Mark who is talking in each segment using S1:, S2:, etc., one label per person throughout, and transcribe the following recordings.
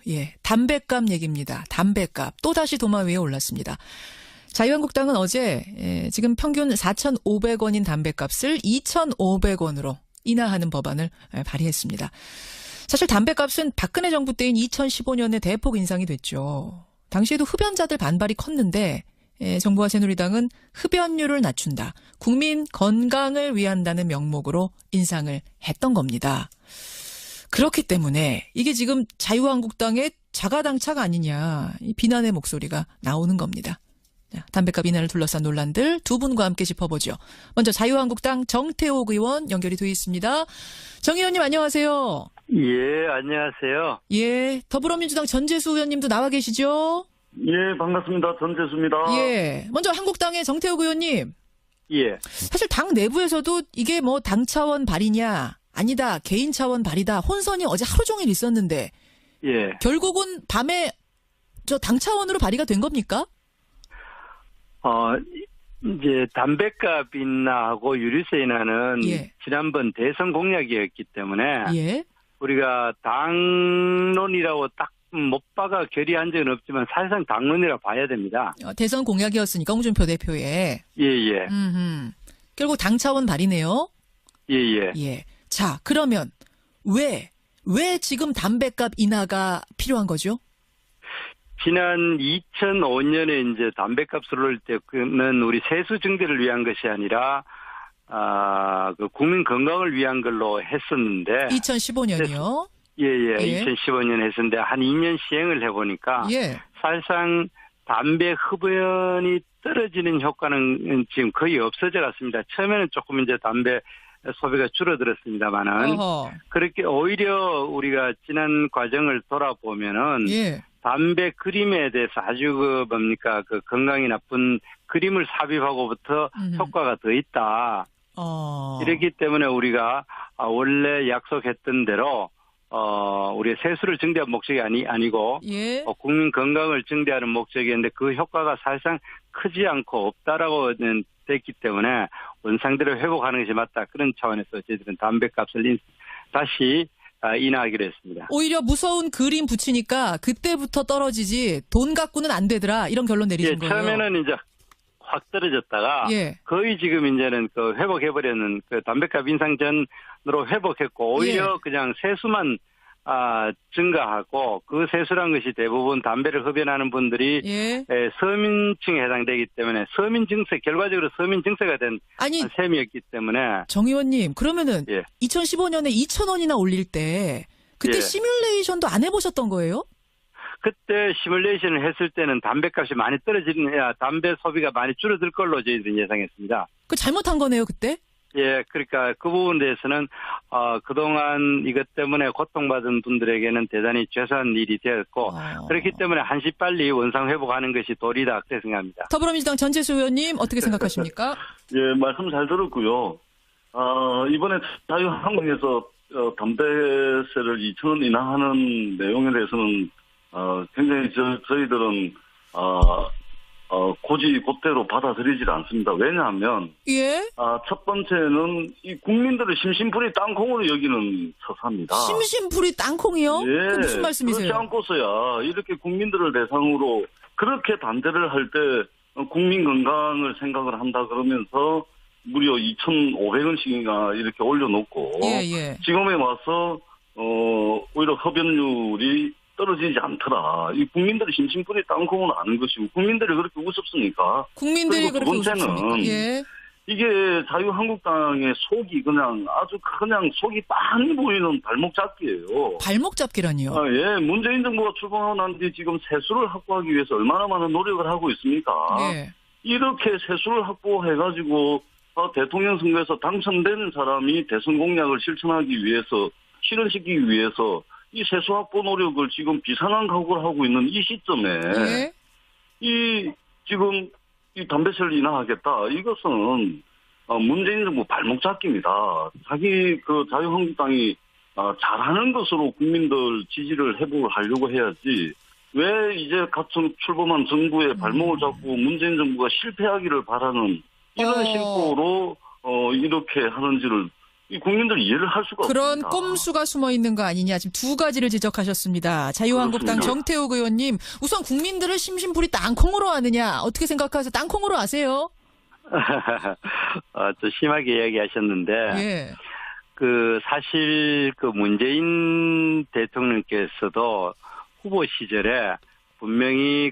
S1: 예, 담뱃값 얘기입니다. 담뱃값 또다시 도마 위에 올랐습니다. 자유한국당은 어제 지금 평균 4,500원인 담뱃값을 2,500원으로 인하하는 법안을 발의했습니다. 사실 담뱃값은 박근혜 정부 때인 2015년에 대폭 인상이 됐죠. 당시에도 흡연자들 반발이 컸는데 정부와 새누리당은 흡연율을 낮춘다, 국민 건강을 위한다는 명목으로 인상을 했던 겁니다. 그렇기 때문에 이게 지금 자유한국당의 자가당착 아니냐, 이 비난의 목소리가 나오는 겁니다. 자, 담뱃값 인하를 둘러싼 논란들 두 분과 함께 짚어보죠. 먼저 자유한국당 정태욱 의원 연결이 되어 있습니다. 정 의원님 안녕하세요.
S2: 예, 안녕하세요.
S1: 예, 더불어민주당 전재수 의원님도 나와 계시죠?
S3: 예, 반갑습니다. 전재수입니다.
S1: 예, 먼저 한국당의 정태욱 의원님.
S2: 예.
S1: 사실 당 내부에서도 이게 뭐 당 차원 발의냐, 아니다, 개인 차원 발의다, 혼선이 어제 하루 종일 있었는데,
S2: 예.
S1: 결국은 밤에 저 당 차원으로 발의가 된 겁니까?
S2: 이제 담뱃값 인하하고 유류세 인하는
S1: 예.
S2: 지난번 대선 공약이었기 때문에
S1: 예.
S2: 우리가 당론이라고 딱 못 박아 결의한 적은 없지만 사실상 당론이라고 봐야 됩니다.
S1: 대선 공약이었으니까 홍준표 대표의.
S2: 예예.
S1: 결국 당 차원 발의네요.
S2: 예예.
S1: 예. 자, 그러면 왜 지금 담뱃값 인하가 필요한 거죠?
S2: 지난 2005년에 이제 담뱃값을 올릴 때는 우리 세수 증대를 위한 것이 아니라 그 국민 건강을 위한 걸로 했었는데
S1: 2015년이요.
S2: 예. 2015년 했었는데 한 2년 시행을 해보니까
S1: 예.
S2: 사실상 담배 흡연이 떨어지는 효과는 지금 거의 없어져 갔습니다. 처음에는 조금 이제 담배 소비가 줄어들었습니다만은 그렇게 오히려 우리가 지난 과정을 돌아보면은
S1: 예.
S2: 담배 그림에 대해서 아주 그 건강이 나쁜 그림을 삽입하고부터 효과가 더 있다. 이렇기 때문에 우리가 원래 약속했던 대로 우리 세수를 증대한 목적이 아니고
S1: 예.
S2: 국민 건강을 증대하는 목적이었는데 그 효과가 사실상 크지 않고 없다라고 됐기 때문에 원상대로 회복하는 것이 맞다. 그런 차원에서 저희들은 담뱃값을 다시 인하하기로 했습니다.
S1: 오히려 무서운 그림 붙이니까 그때부터 떨어지지 돈 갖고는 안 되더라, 이런 결론 내리신 거예요.
S2: 처음에는 이제 확 떨어졌다가
S1: 예.
S2: 거의 지금 이제는 그 회복해버리는 그 담뱃값 인상 전으로 회복했고 오히려 그냥 세수만 증가하고 그 세수란 것이 대부분 담배를 흡연하는 분들이 서민층에 해당되기 때문에 서민 증세, 결과적으로 서민 증세가 된 셈이었기 때문에.
S1: 정 의원님, 그러면은 2015년에 2,000원이나 올릴 때 그때 시뮬레이션도 안 해보셨던 거예요?
S2: 그때 시뮬레이션을 했을 때는 담뱃값이 많이 담배 소비가 많이 줄어들 걸로 저희들은 예상했습니다.
S1: 그 잘못한 거네요, 그때?
S2: 예, 그러니까 그 부분에 대해서는 그동안 이것 때문에 고통받은 분들에게는 대단히 죄송한 일이 되었고 그렇기 때문에 한시 빨리 원상 회복하는 것이 도리다, 그렇게 생각합니다.
S1: 더불어민주당 전재수 의원님 어떻게 생각하십니까?
S3: 예, 말씀 잘 들었고요. 이번에 자유한국당에서 담배세를 2,000원 인하하는 내용에 대해서는 굉장히 저희들은 곧대로 받아들이질 않습니다. 왜냐하면 첫 번째는 이 국민들의 심심풀이 땅콩으로 여기는 처사입니다.
S1: 심심풀이 땅콩이요?
S3: 예,
S1: 무슨 말씀이세요?
S3: 그렇지 않고서야 이렇게 국민들을 대상으로 그렇게 반대를 할 때 국민 건강을 생각을 한다 그러면서 무려 2,500원씩이나 이렇게 올려놓고 지금에 와서 오히려 흡연율이 떨어지지 않더라. 이 국민들이 심심풀이 땅콩은 아는 것이고 국민들이 그렇게 우습습니까?
S1: 국민들이 그렇게 우습습니까?
S3: 이게 자유한국당의 속이 그냥 속이 빤히 보이는 발목 잡기예요.
S1: 발목 잡기라니요?
S3: 예, 문재인 정부가 출범하고 난 뒤 지금 세수를 확보하기 위해서 얼마나 많은 노력을 하고 있습니까? 이렇게 세수를 확보해가지고 대통령 선거에서 당선된 사람이 대선 공약을 실현시키기 위해서 이 세수 확보 노력을 지금 비상한 각오를 하고 있는 이 시점에 지금 이 담배세를 인하하겠다. 이것은 문재인 정부 발목 잡기입니다. 자유한국당이 잘하는 것으로 국민들 지지를 회복을 하려고 해야지. 왜 이제 출범한 정부의 발목을 잡고 문재인 정부가 실패하기를 바라는 이런 심보로 이렇게 하는지를 이 국민들 이해를 할 수가
S1: 그런
S3: 없습니다.
S1: 꼼수가 숨어 있는 거 아니냐. 지금 두 가지를 지적하셨습니다. 자유한국당
S3: 그렇습니다.
S1: 정태욱 의원님, 우선 국민들을 심심풀이 땅콩으로 하느냐. 어떻게 생각하세요? 땅콩으로 하세요?
S2: 좀 심하게 이야기하셨는데,
S1: 예.
S2: 사실 문재인 대통령께서도 후보 시절에 분명히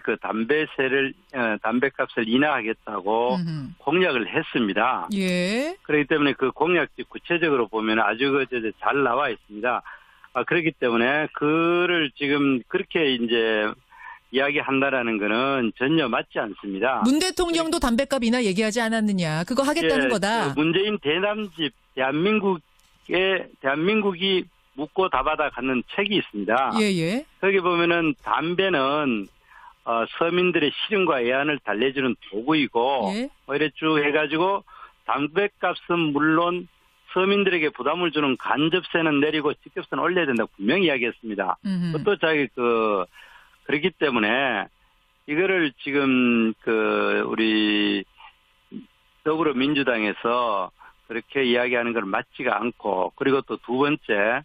S2: 담배값을 인하하겠다고 공약을 했습니다.
S1: 예.
S2: 그렇기 때문에 그 공약지 구체적으로 보면 아주 잘 나와 있습니다. 그렇기 때문에 그를 지금 그렇게 이제 이야기한다라는 거는 전혀 맞지 않습니다.
S1: 문 대통령도 담배값 인하 얘기하지 않았느냐. 그거 하겠다는 거다.
S2: 문재인 대남집 대한민국이 묻고 답하다 갖는 책이 있습니다.
S1: 예.
S2: 거기 보면은 담배는 서민들의 시름과 애환을 달래주는 도구이고
S1: 예.
S2: 이래 쭉 해가지고 담배값은 물론 서민들에게 부담을 주는 간접세는 내리고 직접세는 올려야 된다고 분명히 이야기했습니다. 또 그렇기 때문에 이거를 지금 우리 더불어민주당에서 그렇게 이야기하는 건 맞지가 않고, 그리고 또 두 번째,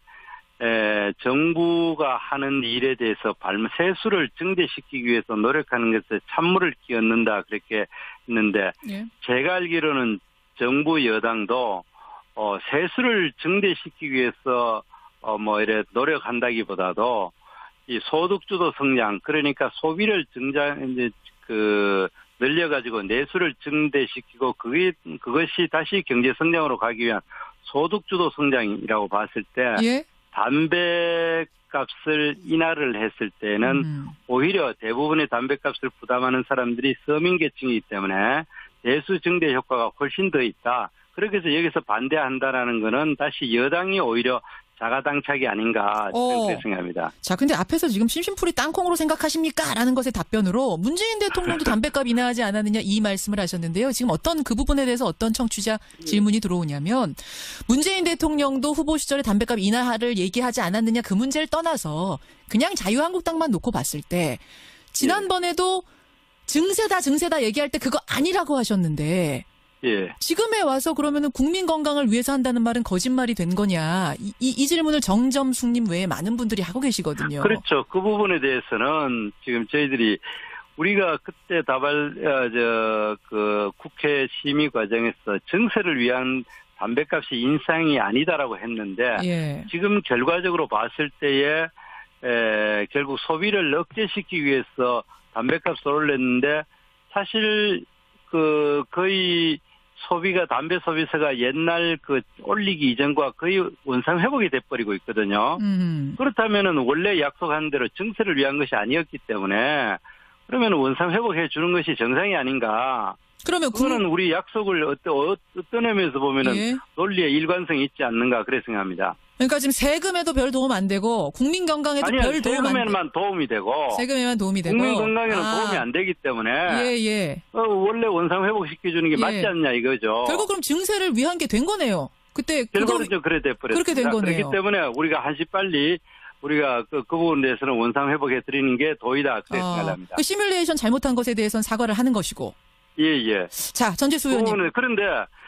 S2: 정부가 하는 일에 대해서 세수를 증대시키기 위해서 노력하는 것에 찬물을 끼얹는다 그렇게 했는데,
S1: 예.
S2: 제가 알기로는 정부 여당도 세수를 증대시키기 위해서 이래 노력한다기보다도 이 소득주도 성장, 그러니까 소비를 늘려가지고 내수를 증대시키고 그것이 다시 경제 성장으로 가기 위한 소득주도 성장이라고 봤을 때
S1: 예.
S2: 담배값을 인하를 했을 때는 오히려 대부분의 담배값을 부담하는 사람들이 서민계층이기 때문에 내수 증대 효과가 훨씬 더 있다. 그렇게 해서 여기서 반대한다라는 거는 다시 여당이 오히려 자가당착이 아닌가 그렇게 생각합니다.
S1: 자, 근데 앞에서 지금 심심풀이 땅콩으로 생각하십니까? 라는 것의 답변으로 문재인 대통령도 담배값 인하하지 않았느냐 이 말씀을 하셨는데요. 지금 그 부분에 대해서 어떤 청취자 질문이 들어오냐면, 문재인 대통령도 후보 시절에 담배값 인하를 얘기하지 않았느냐 그 문제를 떠나서 그냥 자유한국당만 놓고 봤을 때 지난번에도 증세다 얘기할 때 그거 아니라고 하셨는데,
S2: 예.
S1: 지금에 와서 그러면은 국민 건강을 위해서 한다는 말은 거짓말이 된 거냐. 이 질문을 정점숙님 외에 많은 분들이 하고 계시거든요.
S2: 그렇죠. 그 부분에 대해서는 지금 우리가 그때 국회 심의 과정에서 증세를 위한 담배값이 인상이 아니다라고 했는데,
S1: 예.
S2: 지금 결과적으로 봤을 때에 결국 소비를 억제시키기 위해서 담배값을 올렸는데, 사실 거의 담배 소비세가 옛날 올리기 이전과 거의 원상 회복이 돼버리고 있거든요. 그렇다면은 원래 약속한 대로 증세를 위한 것이 아니었기 때문에, 그러면 원상 회복해 주는 것이 정상이 아닌가. 그거는 우리 약속을 어떤 의미에서 보면은
S1: 예.
S2: 논리에 일관성이 있지 않는가 그래 생각합니다.
S1: 그러니까 지금 세금에도 별 도움 안 되고 국민 건강에도 별 도움 안 되고.
S2: 세금에만 도움이 되고.
S1: 세금에만 도움이 되고.
S2: 국민 건강에는 도움이 안 되기 때문에.
S1: 예.
S2: 원래 원상 회복시켜주는 게 맞지 않냐 이거죠.
S1: 결국 그럼 증세를 위한 게 된 거네요. 그때
S2: 결국은 그래 돼버렸습니다.
S1: 그렇게 된 거네요.
S2: 그렇기 때문에 우리가 한시빨리 우리가 그 부분에 대해서는 원상 회복해 드리는 게 도의다 그렇게 생각합니다.
S1: 그 시뮬레이션 잘못한 것에 대해서는 사과를 하는 것이고.
S2: 예.
S1: 자, 전재수 의원님.
S2: 그런데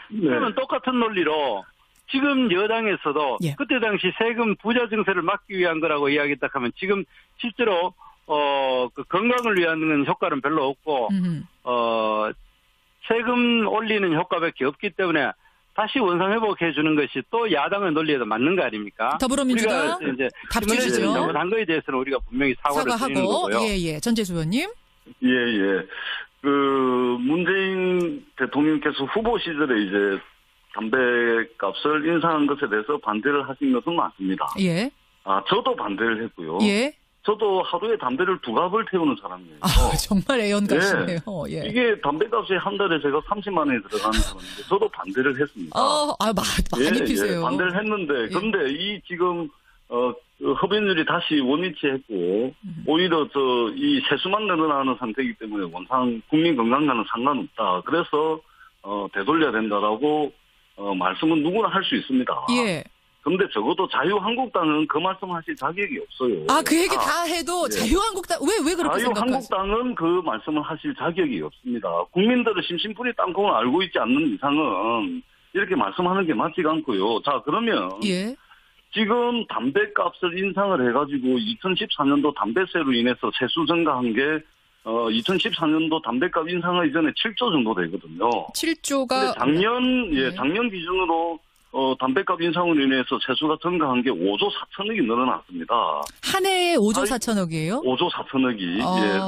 S2: 그러면 똑같은 논리로 지금 여당에서도
S1: 예.
S2: 그때 당시 세금 부자 증세를 막기 위한 거라고 이야기했다 하면 지금 실제로 건강을 위한 효과는 별로 없고 세금 올리는 효과밖에 없기 때문에 다시 원상 회복해 주는 것이 또 야당의 논리에도 맞는 거 아닙니까?
S1: 더불어민주당
S2: 우리가 이제
S1: 답 주시죠.
S2: 잘못한 거에 대해서는 우리가 분명히 사과를 드리는 거고요.
S1: 예. 전재수 의원님.
S3: 예. 문재인 대통령께서 후보 시절에 이제 담배값을 인상한 것에 대해서 반대를 하신 것은 맞습니다.
S1: 예.
S3: 저도 반대를 했고요.
S1: 예.
S3: 저도 하루에 담배를 2갑을 태우는 사람이에요.
S1: 정말 애연가시네요. 예.
S3: 이게 담배값이 한 달에 제가 30만 원이 들어가는 사람인데 저도 반대를 했습니다.
S1: 많이 피세요.
S3: 반대를 했는데 그런데 이 지금 흡연율이 다시 원위치했고 오히려 이 세수만 늘어나는 상태이기 때문에 원상 국민 건강과는 상관없다. 그래서 되돌려야 된다라고 말씀은 누구나 할 수 있습니다.
S1: 예.
S3: 그런데 적어도 자유한국당은 그 말씀하실 자격이 없어요.
S1: 그 얘기 다 해도 자유한국당 왜 그렇게 생각하세요?
S3: 자유한국당은 그 말씀을 하실 자격이 없습니다. 국민들은 심심풀이 땅콩을 알고 있지 않는 이상은 이렇게 말씀하는 게 맞지가 않고요. 자, 그러면
S1: 예.
S3: 지금 담배값을 인상을 해가지고 2014년도 담배세로 인해서 세수 증가한 게 2014년도 담배값 인상하기 전에 7조 정도 되거든요.
S1: 7조가
S3: 작년 기준으로 담배값 인상으로 인해서 세수가 증가한 게 5조 4천억이 늘어났습니다.
S1: 한 해에 5조 4천억이에요?
S3: 5조 4천억이. 예.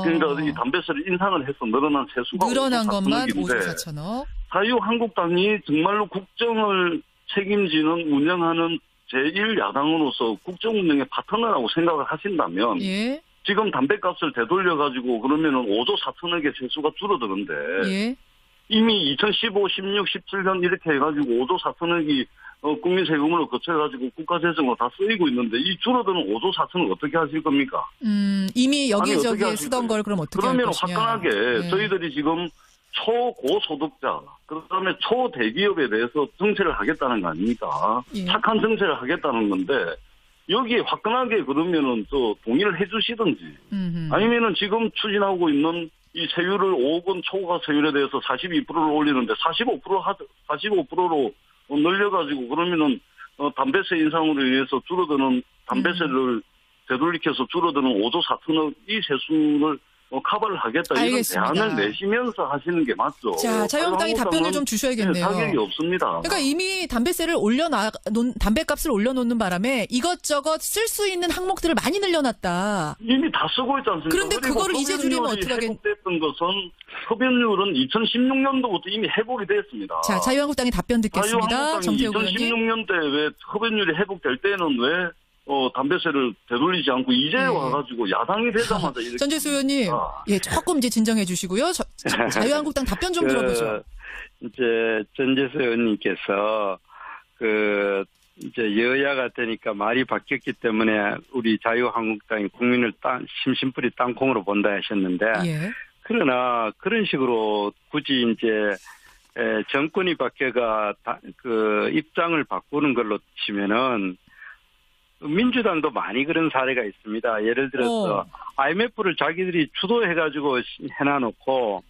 S3: 그러니까 이 담배세를 인상을 해서 늘어난 세수가
S1: 늘어난
S3: 5조
S1: 것만
S3: 4천억인데
S1: 5조 4천억.
S3: 자유한국당이 정말로 국정을 책임지는 운영하는 제1야당으로서 국정 운영의 파트너라고 생각을 하신다면
S1: 예.
S3: 지금 담배값을 되돌려가지고 그러면은 5조 4천억의 세수가 줄어드는데
S1: 예.
S3: 이미 2015, 16, 17년 이렇게 해가지고 5조 4천억이 국민 세금으로 거쳐가지고 국가 재정으로 다 쓰이고 있는데 이 줄어드는 5조 4천억 어떻게 하실 겁니까?
S1: 이미 여기저기에
S3: 어떻게
S1: 쓰던 걸 그럼 어떻게 할
S3: 그러면
S1: 것이냐.
S3: 화끈하게
S1: 네.
S3: 저희들이 지금 초고소득자, 그다음에 초대기업에 대해서 정책을 하겠다는 거 아닙니까?
S1: 예.
S3: 착한 정책을 하겠다는 건데 여기에 화끈하게 그러면은 또 동의를 해주시든지 아니면은 지금 추진하고 있는 이 세율을 5억 원 초과 세율에 대해서 42%를 올리는데 45%로 늘려가지고 그러면은 담배세 인상으로 인해서 줄어드는 담배세를 되돌리켜서 줄어드는 5조 4천억 이 세수를 커버를 하겠다.
S1: 알겠습니다.
S3: 이런 대안을 내시면서 하시는 게 맞죠.
S1: 자, 자유한국당이 답변을 좀 주셔야겠네요.
S3: 자격이 없습니다.
S1: 그러니까 이미 담배값을 올려놓는 바람에 이것저것 쓸 수 있는 항목들을 많이 늘려놨다.
S3: 이미 다 쓰고 있지 않습니까?
S1: 그런데 그거를 이제 줄이면 어떻게 하겠...
S3: 회복됐던 것은 흡연율은 2016년도부터 이미 회복이 됐습니다.
S1: 자, 자유한국당이 답변 듣겠습니다.
S3: 자유한국당이
S1: 정태욱 의원님.
S3: 2016년대 왜 흡연율이 회복될 때는 왜 담배세를 되돌리지 않고 이제
S1: 네.
S3: 와가지고 야당이 되자마자 이렇게.
S1: 전재수 의원님, 예, 조금 이제 진정해 주시고요. 자유한국당 답변 좀 들어보죠.
S2: 이제 전재수 의원님께서 이제 여야가 되니까 말이 바뀌었기 때문에 우리 자유한국당이 국민을 심심풀이 땅콩으로 본다 하셨는데,
S1: 예.
S2: 그러나 그런 식으로 굳이 이제 정권이 바뀌어가 입장을 바꾸는 걸로 치면은. 민주당도 많이 그런 사례가 있습니다. 예를 들어서 IMF를 자기들이 주도해가지고 해놔놓고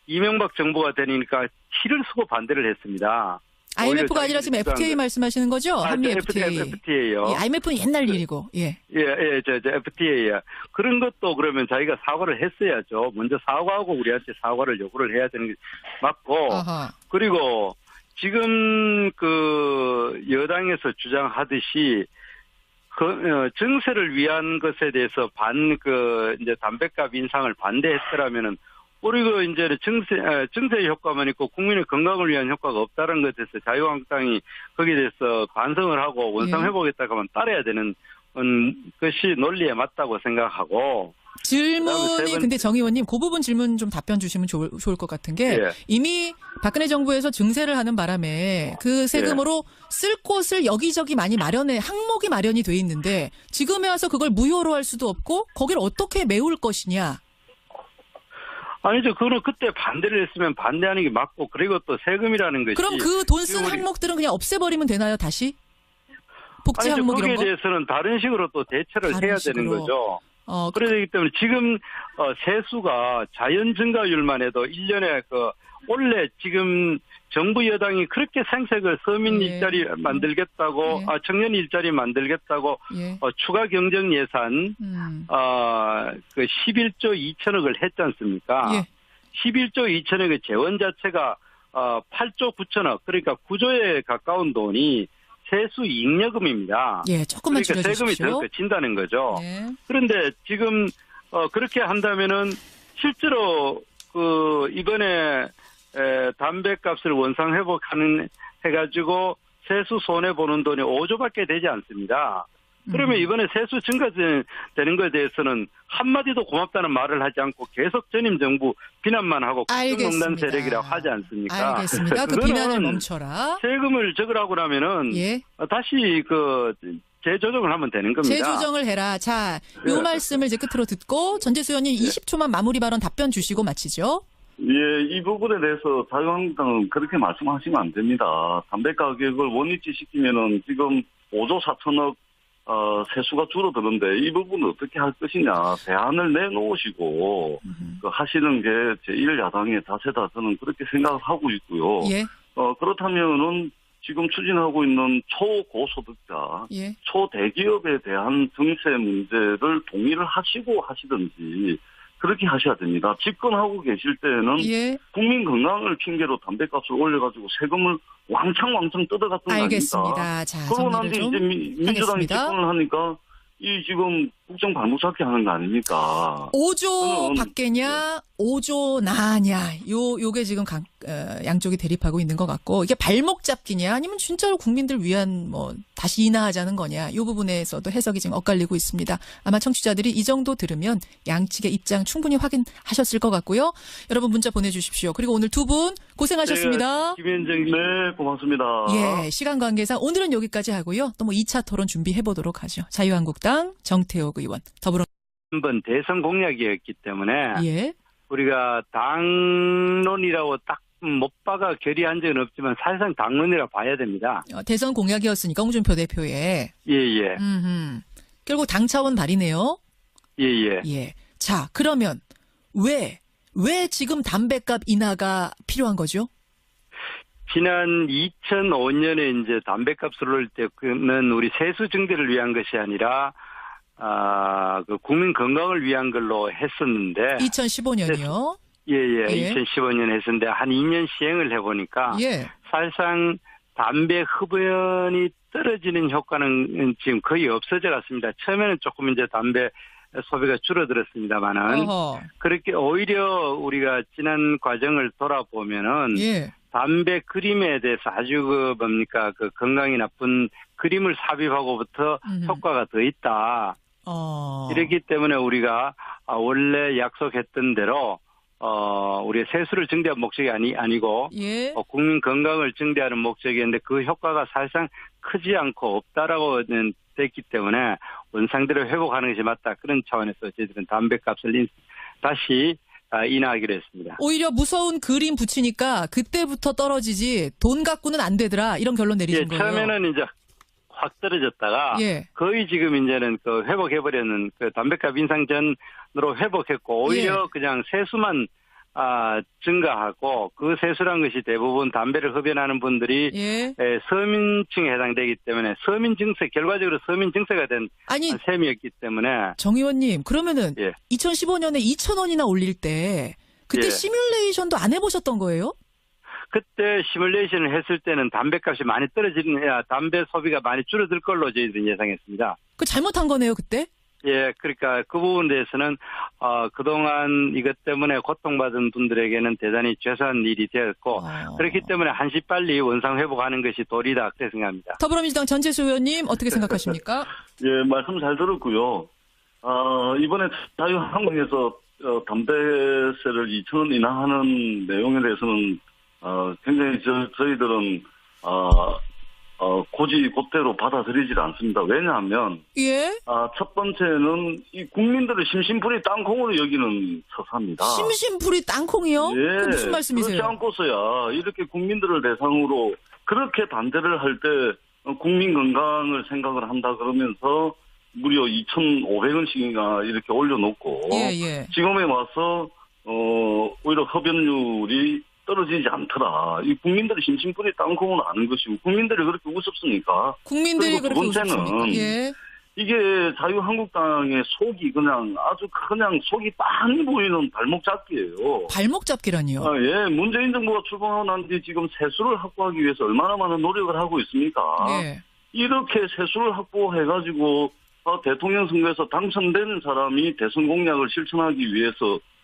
S2: 이명박 정부가 되니까 키를 쓰고 반대를 했습니다.
S1: IMF가 아니라 지금 FTA 말씀하시는 거죠? 한미 FTA.
S2: FTA요.
S1: 예, IMF는 옛날 일이고. 예.
S2: 저 FTA야. 그런 것도 그러면 자기가 사과를 했어야죠. 먼저 사과하고 우리한테 사과를 요구를 해야 되는 게 맞고. 아하. 그리고 지금 여당에서 주장하듯이 정세를 위한 것에 대해서 이제 담배값 인상을 반대했더라면은, 우리가 이제 정세 효과만 있고 국민의 건강을 위한 효과가 없다는 것에 대해서 자유한국당이 거기에 대해서 반성을 하고 원상 회복했다고 하면 따라야 되는 것이 논리에 맞다고 생각하고.
S1: 질문이 근데 정 의원님 그 부분 질문 좀 답변 주시면 좋을 것 같은 게 예. 이미 박근혜 정부에서 증세를 하는 바람에 그 세금으로 쓸 곳을 여기저기 많이 항목이 마련이 돼 있는데 지금에 와서 그걸 무효로 할 수도 없고 거기를 어떻게 메울 것이냐.
S2: 아니죠. 그거는 그때 반대를 했으면 반대하는 게 맞고 그리고 또 세금이라는 것이.
S1: 그럼 그 돈 쓴 항목들은 그냥 없애버리면 되나요 다시? 복지
S2: 아니죠.
S1: 항목 이런 거?
S2: 거기에 대해서는 다른 식으로 또 대처를 해야 되는 거죠. 그러기 때문에 지금 세수가 자연 증가율만 해도 1년에 원래 지금 정부 여당이 그렇게 생색을 서민 일자리 만들겠다고 청년 일자리 만들겠다고 추가 경정 예산 11조 2천억을 했지 않습니까? 11조 2천억의 재원 자체가 8조 9천억 그러니까 9조에 가까운 돈이 세수 잉여금입니다.
S1: 예, 조금만
S2: 그러니까 세금이 더 거친다는 거죠. 그런데 지금 그렇게 한다면은 실제로 이번에 담배값을 원상 회복하는 해가지고 세수 손해 보는 돈이 5조밖에 되지 않습니다. 그러면 이번에 세수 증가되는 것에 대해서는 한마디도 고맙다는 말을 하지 않고 계속 전임 정부 비난만 하고 국정농단 세력이라고 하지 않습니까?
S1: 알겠습니다. 그 비난을 멈춰라.
S2: 세금을 적으라고 하면은 다시 재조정을 하면 되는 겁니다.
S1: 재조정을 해라. 자, 요 말씀을 이제 끝으로 듣고 전재수 의원님 20초만 마무리 발언 답변 주시고 마치죠.
S3: 예, 이 부분에 대해서 자유한국당은 그렇게 말씀하시면 안 됩니다. 담배 가격을 원위치 시키면은 지금 5조 4천억 세수가 줄어드는데 이 부분은 어떻게 할 것이냐 대안을 내놓으시고 하시는 게 제1야당의 자세다 저는 그렇게 생각을 하고 있고요. 그렇다면은 지금 추진하고 있는 초고소득자,
S1: 예.
S3: 초대기업에 대한 증세 문제를 동의를 하시고 하시든지 그렇게 하셔야 됩니다. 집권하고 계실 때는
S1: 예.
S3: 국민 건강을 핑계로 담배값을 올려가지고 세금을 왕창 뜯어갔던 거 아닙니까?
S1: 알겠습니다. 자,
S3: 그러고 난
S1: 정리를
S3: 뒤
S1: 좀
S3: 이제 민주당이
S1: 하겠습니다.
S3: 집권을 하니까 이 지금 국정 발목잡기 하는 거 아닙니까?
S1: 5조 받겠냐, 5조 나냐, 요게 지금 양쪽이 대립하고 있는 것 같고, 이게 발목 잡기냐, 아니면 진짜로 국민들 위한 다시 인하하자는 거냐, 요 부분에서도 해석이 지금 엇갈리고 있습니다. 아마 청취자들이 이 정도 들으면 양측의 입장 충분히 확인하셨을 것 같고요. 여러분 문자 보내주십시오. 그리고 오늘 두 분 고생하셨습니다.
S3: 김현정, 네, 고맙습니다.
S1: 예, 시간 관계상 오늘은 여기까지 하고요. 또 2차 토론 준비해 보도록 하죠. 자유한국당 정태욱 의원, 더불어
S2: 한번 대선 공약이었기 때문에
S1: 예.
S2: 우리가 당론이라고 딱 못 박아 결의한 적은 없지만 사실상 당론이라고 봐야 됩니다.
S1: 대선 공약이었으니까 홍준표 대표의
S2: 예예.
S1: 결국 당 차원 발의네요.
S2: 예예.
S1: 예. 자, 그러면 왜 지금 담배값 인하가 필요한 거죠?
S2: 지난 2005년에 이제 담배값을 올릴 때는 우리 세수 증대를 위한 것이 아니라 그 국민 건강을 위한 걸로 했었는데
S1: 2015년이요.
S2: 예예. 2015년에 했었는데 한 2년 시행을 해보니까
S1: 예.
S2: 사실상 담배 흡연이 떨어지는 효과는 지금 거의 없어져 갔습니다. 처음에는 조금 이제 담배 소비가 줄어들었습니다만은 그렇게 오히려 우리가 지난 과정을 돌아보면은
S1: 예.
S2: 담배 그림에 대해서 아주 그 건강이 나쁜 그림을 삽입하고부터 효과가 더 있다. 이렇기 때문에 우리가 원래 약속했던 대로 우리가 세수를 증대한 목적이 아니고
S1: 예.
S2: 국민 건강을 증대하는 목적이었는데 그 효과가 사실상 크지 않고 없다라고는 됐기 때문에 원상대로 회복하는 것이 맞다. 그런 차원에서 저희들은 담배값을 다시 인하하기로 했습니다.
S1: 오히려 무서운 그림 붙이니까 그때부터 떨어지지 돈 갖고는 안 되더라. 이런 결론 내리신 거예요.
S2: 처음에는 이제 확 떨어졌다가
S1: 예.
S2: 거의 지금 이제는 회복해버리는 담배값 인상 전으로 회복했고 오히려 그냥 세수만 증가하고 그 세수란 것이 대부분 담배를 흡연하는 분들이 서민층에 해당되기 때문에 결과적으로 서민 증세가 된 셈이었기 때문에
S1: 정 의원님 그러면은 2015년에 2,000원이나 올릴 때 그때 시뮬레이션도 안 해보셨던 거예요?
S2: 그때 시뮬레이션을 했을 때는 담배값이 많이 담배 소비가 많이 줄어들 걸로 저희들은 예상했습니다.
S1: 그 잘못한 거네요, 그때?
S2: 예, 그러니까 그 부분에 대해서는 그동안 이것 때문에 고통받은 분들에게는 대단히 죄송한 일이 되었고 그렇기 때문에 한시 빨리 원상 회복하는 것이 도리다 그렇게 생각합니다.
S1: 더불어민주당 전재수 의원님 어떻게 생각하십니까?
S3: 예, 말씀 잘 들었고요. 이번에 자유한국당에서 담배세를 2,000원 인하하는 내용에 대해서는 굉장히 저희들은 곧대로 받아들이질 않습니다. 왜냐하면 첫 번째는 이 국민들을 심심풀이 땅콩으로 여기는 처사입니다.
S1: 심심풀이 땅콩이요?
S3: 예,
S1: 무슨 말씀이세요?
S3: 그렇지 않고서야 이렇게 국민들을 대상으로 그렇게 반대를 할 때 국민 건강을 생각을 한다 그러면서 무려 2,500원씩이나 이렇게 올려놓고 지금에 와서 오히려 흡연율이 떨어지지 않더라. 이 국민들이 심심풀이 땅콩을 아는 것이고 국민들이 그렇게 우습습니까?
S1: 국민들이 그렇게 우습습니까?
S3: 이게 자유한국당의 속이 그냥 속이 빤히 보이는 발목 잡기예요.
S1: 발목 잡기라니요?
S3: 예, 문재인 정부가 출범하고 난 뒤 지금 세수를 확보하기 위해서 얼마나 많은 노력을 하고 있습니까? 이렇게 세수를 확보해가지고 대통령 선거에서 당선된 사람이 대선 공약을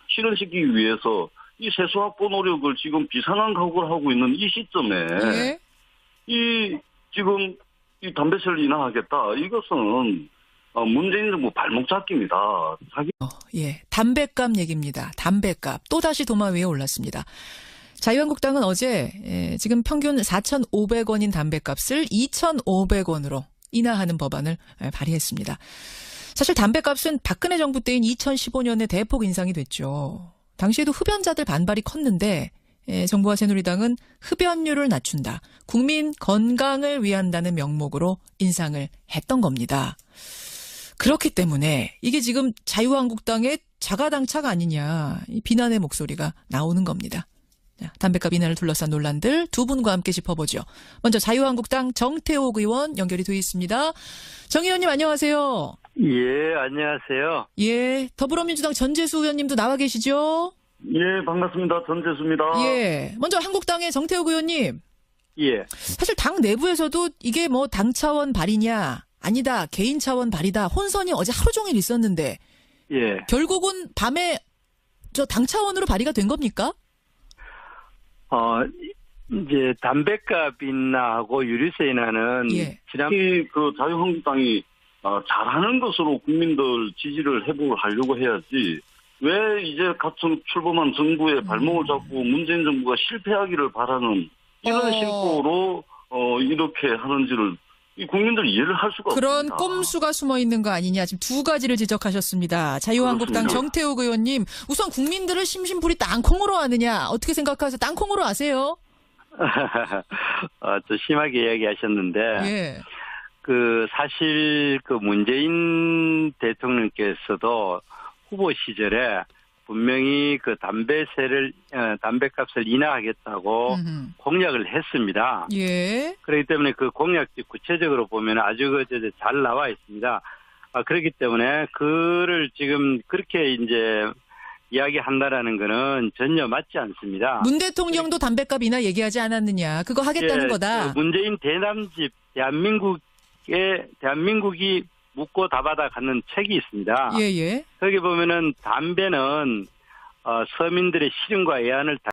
S3: 실현시키기 위해서 이 세수 확보 노력을 지금 비상한 각오를 하고 있는 이 시점에 지금 이 담배세를 인하하겠다. 이것은 문재인 정부 발목 잡기입니다.
S1: 담배값 얘기입니다. 담배값 또다시 도마 위에 올랐습니다. 자유한국당은 어제 지금 평균 4,500원인 담배값을 2,500원으로 인하하는 법안을 발의했습니다. 사실 담배값은 박근혜 정부 때인 2015년에 대폭 인상이 됐죠. 당시에도 흡연자들 반발이 컸는데 정부와 새누리당은 흡연율을 낮춘다. 국민 건강을 위한다는 명목으로 인상을 했던 겁니다. 그렇기 때문에 이게 지금 자유한국당의 자가당착 아니냐 이 비난의 목소리가 나오는 겁니다. 자, 담배값 인하를 둘러싼 논란들 두 분과 함께 짚어보죠. 먼저 자유한국당 정태욱 의원 연결이 돼 있습니다. 정 의원님 안녕하세요.
S2: 예, 안녕하세요.
S1: 예, 더불어민주당 전재수 의원님도 나와 계시죠?
S3: 예, 반갑습니다. 전재수입니다.
S1: 예, 먼저 한국당의 정태욱 의원님.
S2: 예.
S1: 사실 당 내부에서도 이게 뭐 당 차원 발의냐 아니다 개인 차원 발의다 혼선이 어제 하루 종일 있었는데
S2: 예.
S1: 결국은 밤에 저 당 차원으로 발의가 된 겁니까?
S2: 이제 담배값 인하하고 유류세 인하는
S1: 예.
S3: 특히 그 자유한국당이 잘하는 것으로 국민들 지지를 회복하려고 해야지 왜 이제 같은 출범한 정부의 발목을 잡고 문재인 정부가 실패하기를 바라는 이런 식으로 이렇게 하는지를 이 국민들이 이해를 할 수가
S1: 그런
S3: 없습니다.
S1: 꼼수가 숨어 있는 거 아니냐 지금 두 가지를 지적하셨습니다. 자유한국당
S3: 그렇습니다.
S1: 정태욱 의원님 우선 국민들을 심심풀이 땅콩으로 하느냐 어떻게 생각하세요? 땅콩으로 아세요?
S2: 좀 심하게 이야기하셨는데
S1: 예.
S2: 사실 문재인 대통령께서도 후보 시절에 분명히 담배값을 인하하겠다고 공약을 했습니다.
S1: 예.
S2: 그렇기 때문에 그 공약이 구체적으로 보면 아주 잘 나와 있습니다. 그렇기 때문에 그를 지금 그렇게 이제 이야기한다라는 거는 전혀 맞지 않습니다.
S1: 문 대통령도 담배값 인하 얘기하지 않았느냐. 그거 하겠다는 거다.
S2: 문재인 대남집 대한민국이 묻고 답하다 갖는 책이 있습니다.
S1: 예, 예.
S2: 거기 보면은 담배는 서민들의 시름과 애환을